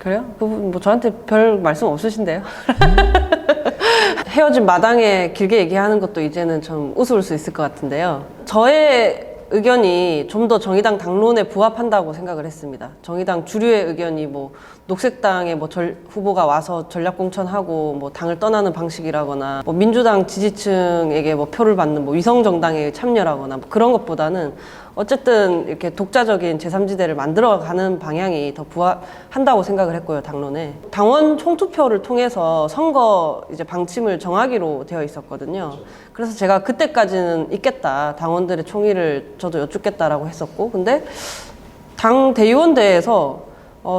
그래요? 그분 뭐 저한테 별 말씀 없으신데요? 헤어진 마당에 길게 얘기하는 것도 이제는 좀 우스울 수 있을 것 같은데요. 저의 의견이 좀 더 정의당 당론에 부합한다고 생각을 했습니다. 정의당 주류의 의견이 뭐 녹색당의 뭐 후보가 와서 전략공천하고 뭐 당을 떠나는 방식이라거나 뭐 민주당 지지층에게 뭐 표를 받는 뭐 위성정당에 참여라거나 뭐 그런 것보다는 어쨌든 이렇게 독자적인 제3지대를 만들어가는 방향이 더 부합한다고 생각을 했고요, 당론에. 당원 총투표를 통해서 선거 이제 방침을 정하기로 되어 있었거든요. 그래서 제가 그때까지는 있겠다, 당원들의 총의를 저도 여쭙겠다라고 했었고, 근데 당 대의원대에서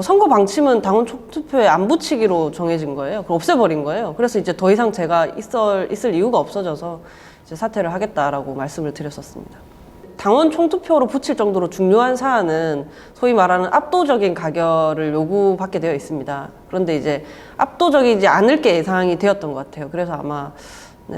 선거 방침은 당원 총투표에 안 붙이기로 정해진 거예요. 그걸 없애버린 거예요. 그래서 이제 더 이상 제가 있을 이유가 없어져서 이제 사퇴를 하겠다라고 말씀을 드렸었습니다. 당원 총투표로 붙일 정도로 중요한 사안은 소위 말하는 압도적인 가결을 요구받게 되어 있습니다. 그런데 이제 압도적이지 않을 게 예상이 되었던 것 같아요. 그래서 아마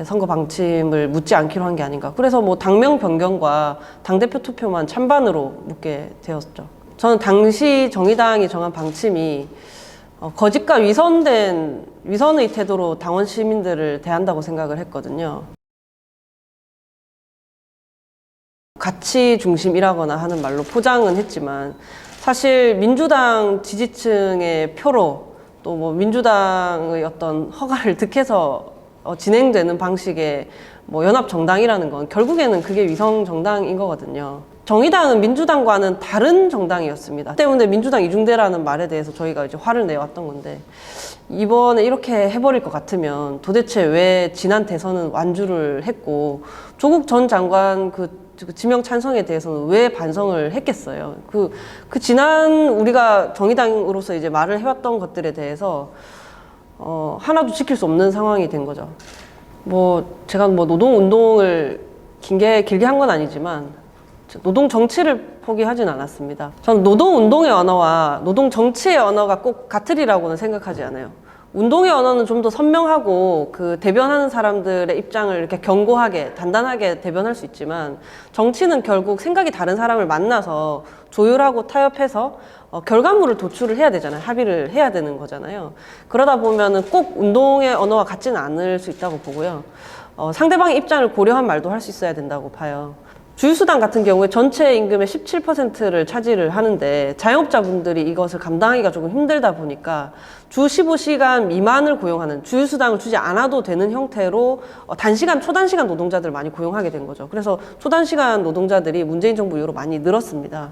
선거 방침을 묻지 않기로 한 게 아닌가. 그래서 뭐 당명 변경과 당대표 투표만 찬반으로 묻게 되었죠. 저는 당시 정의당이 정한 방침이 거짓과 위선의 태도로 당원 시민들을 대한다고 생각을 했거든요. 가치 중심이라거나 하는 말로 포장은 했지만 사실 민주당 지지층의 표로 또 뭐 민주당의 어떤 허가를 득해서 진행되는 방식의 뭐 연합정당이라는 건 결국에는 그게 위성정당인 거거든요. 정의당은 민주당과는 다른 정당이었습니다. 그 때문에 민주당 이중대라는 말에 대해서 저희가 이제 화를 내왔던 건데, 이번에 이렇게 해버릴 것 같으면 도대체 왜 지난 대선은 완주를 했고 조국 전 장관 그 지명 찬성에 대해서는 왜 반성을 했겠어요? 그 지난 우리가 정의당으로서 이제 말을 해왔던 것들에 대해서 하나도 지킬 수 없는 상황이 된 거죠. 뭐 제가 뭐 노동운동을 길게 한 건 아니지만 노동 정치를 포기하진 않았습니다. 저는 노동운동의 언어와 노동 정치의 언어가 꼭 같으리라고는 생각하지 않아요. 운동의 언어는 좀 더 선명하고 그 대변하는 사람들의 입장을 이렇게 견고하게 단단하게 대변할 수 있지만, 정치는 결국 생각이 다른 사람을 만나서 조율하고 타협해서 결과물을 도출을 해야 되잖아요. 합의를 해야 되는 거잖아요. 그러다 보면은 꼭 운동의 언어와 같지는 않을 수 있다고 보고요. 상대방의 입장을 고려한 말도 할 수 있어야 된다고 봐요. 주휴수당 같은 경우에 전체 임금의 17%를 차지를 하는데 자영업자분들이 이것을 감당하기가 조금 힘들다 보니까 주 15시간 미만을 고용하는, 주휴수당을 주지 않아도 되는 형태로 단시간, 초단시간 노동자들을 많이 고용하게 된 거죠. 그래서 초단시간 노동자들이 문재인 정부 이후로 많이 늘었습니다.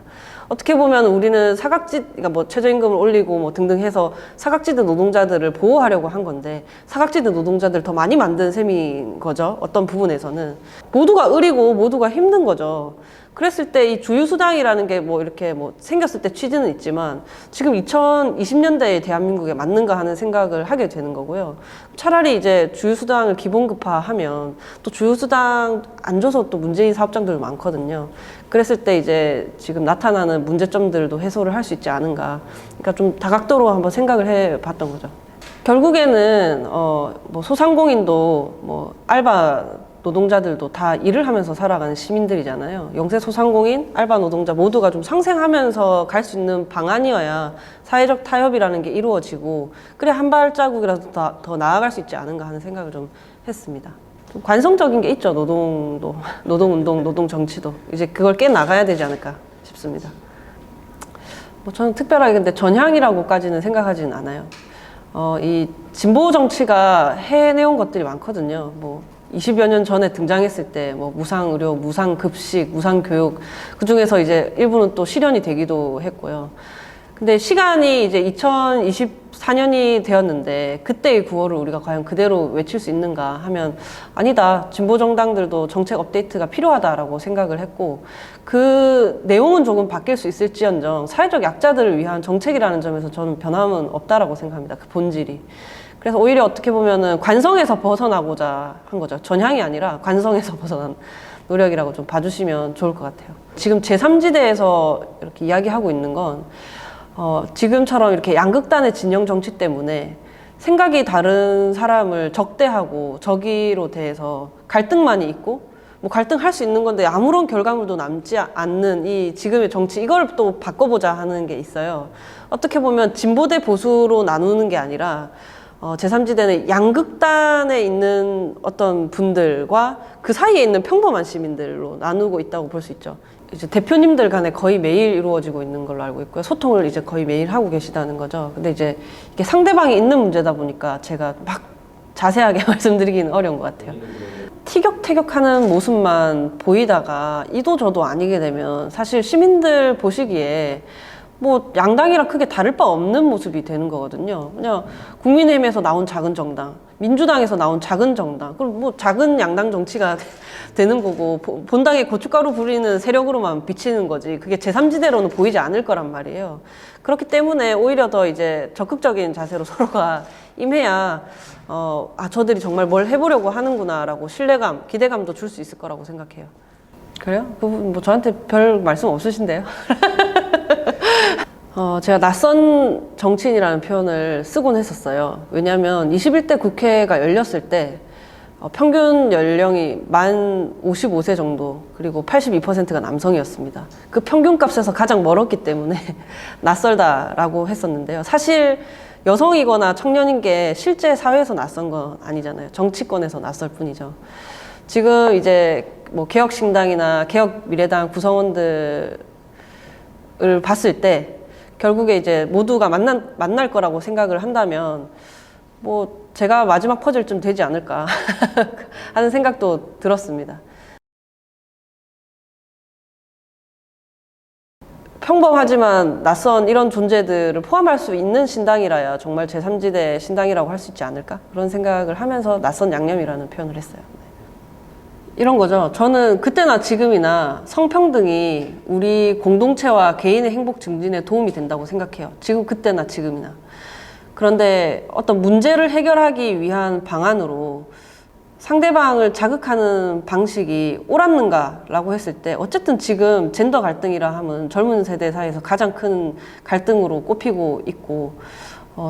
어떻게 보면 우리는 그러니까 뭐 최저임금을 올리고 뭐 등등 해서 사각지대 노동자들을 보호하려고 한 건데, 사각지대 노동자들을 더 많이 만든 셈인 거죠. 어떤 부분에서는 모두가 의리고 모두가 힘든 거죠. 그랬을 때 이 주휴수당이라는 게 뭐 이렇게 뭐 생겼을 때 취지는 있지만 지금 2020년대의 대한민국에 맞는가 하는 생각을 하게 되는 거고요. 차라리 이제 주휴수당을 기본급화하면 또 주휴수당 안 줘서 또 문재인 사업장들 많거든요. 그랬을 때 이제 지금 나타나는 문제점들도 해소를 할 수 있지 않은가. 그러니까 좀 다각도로 한번 생각을 해 봤던 거죠. 결국에는 뭐 소상공인도 뭐 알바 노동자들도 다 일을 하면서 살아가는 시민들이잖아요. 영세 소상공인, 알바 노동자 모두가 좀 상생하면서 갈 수 있는 방안이어야 사회적 타협이라는 게 이루어지고, 그래 한 발자국이라도 더 나아갈 수 있지 않은가 하는 생각을 좀 했습니다. 좀 관성적인 게 있죠. 노동도, 노동운동, 노동정치도. 이제 그걸 깨 나가야 되지 않을까 싶습니다. 뭐 저는 특별하게 근데 전향이라고까지는 생각하지는 않아요. 이 진보 정치가 해내온 것들이 많거든요. 뭐 20여 년 전에 등장했을 때 뭐 무상의료, 무상급식, 무상교육, 그 중에서 이제 일부는 또 실현이 되기도 했고요. 근데 시간이 이제 2024년이 되었는데 그때의 구호를 우리가 과연 그대로 외칠 수 있는가 하면 아니다. 진보 정당들도 정책 업데이트가 필요하다라고 생각을 했고, 그 내용은 조금 바뀔 수 있을지언정 사회적 약자들을 위한 정책이라는 점에서 저는 변함은 없다라고 생각합니다. 그 본질이. 그래서 오히려 어떻게 보면은 관성에서 벗어나고자 한 거죠. 전향이 아니라 관성에서 벗어난 노력이라고 좀 봐주시면 좋을 것 같아요. 지금 제3지대에서 이렇게 이야기하고 있는 건 지금처럼 이렇게 양극단의 진영 정치 때문에 생각이 다른 사람을 적대하고 적의로 대해서 갈등만이 있고, 뭐 갈등할 수 있는 건데 아무런 결과물도 남지 않는 이 지금의 정치, 이걸 또 바꿔보자 하는 게 있어요. 어떻게 보면 진보 대 보수로 나누는 게 아니라 제3지대는 양극단에 있는 어떤 분들과 그 사이에 있는 평범한 시민들로 나누고 있다고 볼 수 있죠. 이제 대표님들 간에 거의 매일 이루어지고 있는 걸로 알고 있고요. 소통을 이제 거의 매일 하고 계시다는 거죠. 근데 이제 이게 상대방이 있는 문제다 보니까 제가 막 자세하게 말씀드리기는 어려운 것 같아요. 티격태격하는 모습만 보이다가 이도 저도 아니게 되면 사실 시민들 보시기에 뭐 양당이랑 크게 다를 바 없는 모습이 되는 거거든요. 그냥 국민의힘에서 나온 작은 정당, 민주당에서 나온 작은 정당, 그럼 뭐 작은 양당 정치가 되는 거고 본당에 고춧가루 부리는 세력으로만 비치는 거지 그게 제3지대로는 보이지 않을 거란 말이에요. 그렇기 때문에 오히려 더 이제 적극적인 자세로 서로가 임해야 저들이 정말 뭘 해보려고 하는구나라고 신뢰감, 기대감도 줄 수 있을 거라고 생각해요. 그래요? 그분 뭐 저한테 별 말씀 없으신데요? 제가 낯선 정치인이라는 표현을 쓰곤 했었어요. 왜냐하면 21대 국회가 열렸을 때 평균 연령이 만 55세 정도, 그리고 82%가 남성이었습니다. 그 평균값에서 가장 멀었기 때문에 낯설다라고 했었는데요. 사실 여성이거나 청년인 게 실제 사회에서 낯선 건 아니잖아요. 정치권에서 낯설 뿐이죠. 지금 이제 뭐 개혁신당이나 개혁미래당 구성원들을 봤을 때 결국에 이제 모두가 만날 거라고 생각을 한다면 뭐 제가 마지막 퍼즐쯤 되지 않을까 하는 생각도 들었습니다. 평범하지만 낯선 이런 존재들을 포함할 수 있는 신당이라야 정말 제3지대 신당이라고 할 수 있지 않을까? 그런 생각을 하면서 낯선 양념이라는 표현을 했어요. 이런 거죠. 저는 그때나 지금이나 성평등이 우리 공동체와 개인의 행복 증진에 도움이 된다고 생각해요. 지금 그때나 지금이나. 그런데 어떤 문제를 해결하기 위한 방안으로 상대방을 자극하는 방식이 옳았는가라고 했을 때 어쨌든 지금 젠더 갈등이라 하면 젊은 세대 사이에서 가장 큰 갈등으로 꼽히고 있고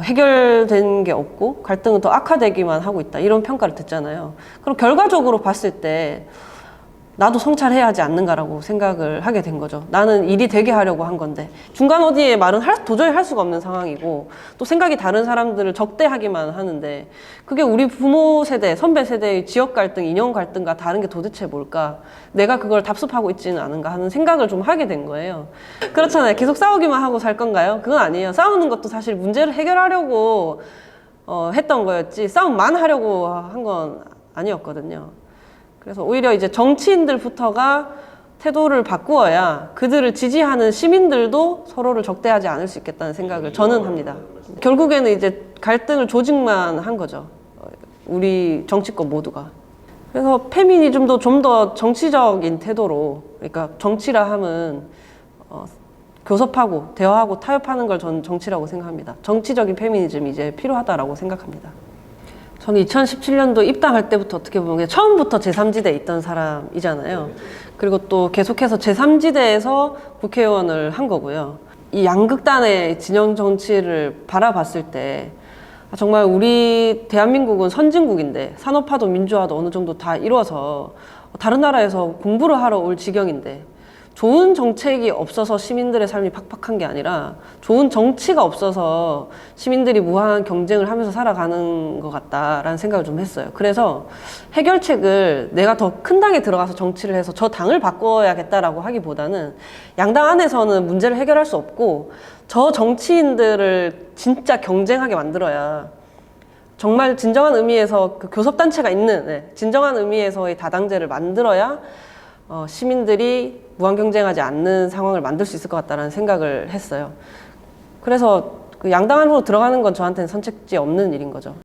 해결된 게 없고 갈등은 더 악화되기만 하고 있다, 이런 평가를 듣잖아요. 그럼 결과적으로 봤을 때 나도 성찰해야 하지 않는가라고 생각을 하게 된 거죠. 나는 일이 되게 하려고 한 건데 중간 어디에 말은 도저히 할 수가 없는 상황이고 또 생각이 다른 사람들을 적대하기만 하는데 그게 우리 부모 세대, 선배 세대의 지역 갈등, 이념 갈등과 다른 게 도대체 뭘까? 내가 그걸 답습하고 있지는 않은가 하는 생각을 좀 하게 된 거예요. 그렇잖아요. 계속 싸우기만 하고 살 건가요? 그건 아니에요. 싸우는 것도 사실 문제를 해결하려고 했던 거였지 싸움만 하려고 한 건 아니었거든요. 그래서 오히려 이제 정치인들부터가 태도를 바꾸어야 그들을 지지하는 시민들도 서로를 적대하지 않을 수 있겠다는 생각을 저는 합니다. 결국에는 이제 갈등을 조직만 한 거죠. 우리 정치권 모두가. 그래서 페미니즘도 좀 더 정치적인 태도로, 그러니까 정치라 함은 교섭하고 대화하고 타협하는 걸 저는 정치라고 생각합니다. 정치적인 페미니즘이 이제 필요하다라고 생각합니다. 저는 2017년도 입당할 때부터 어떻게 보면 처음부터 제3지대에 있던 사람이잖아요. 그리고 또 계속해서 제3지대에서 국회의원을 한 거고요. 이 양극단의 진영 정치를 바라봤을 때 정말 우리 대한민국은 선진국인데 산업화도 민주화도 어느 정도 다 이루어서 다른 나라에서 공부를 하러 올 지경인데 좋은 정책이 없어서 시민들의 삶이 팍팍한 게 아니라 좋은 정치가 없어서 시민들이 무한한 경쟁을 하면서 살아가는 것 같다라는 생각을 좀 했어요. 그래서 해결책을 내가 더 큰 당에 들어가서 정치를 해서 저 당을 바꿔야겠다라고 하기보다는 양당 안에서는 문제를 해결할 수 없고 저 정치인들을 진짜 경쟁하게 만들어야 정말 진정한 의미에서 그 교섭단체가 있는 진정한 의미에서의 다당제를 만들어야 시민들이 무한 경쟁하지 않는 상황을 만들 수 있을 것 같다는 생각을 했어요. 그래서 그 양당 안으로 들어가는 건 저한테는 선택지 없는 일인 거죠.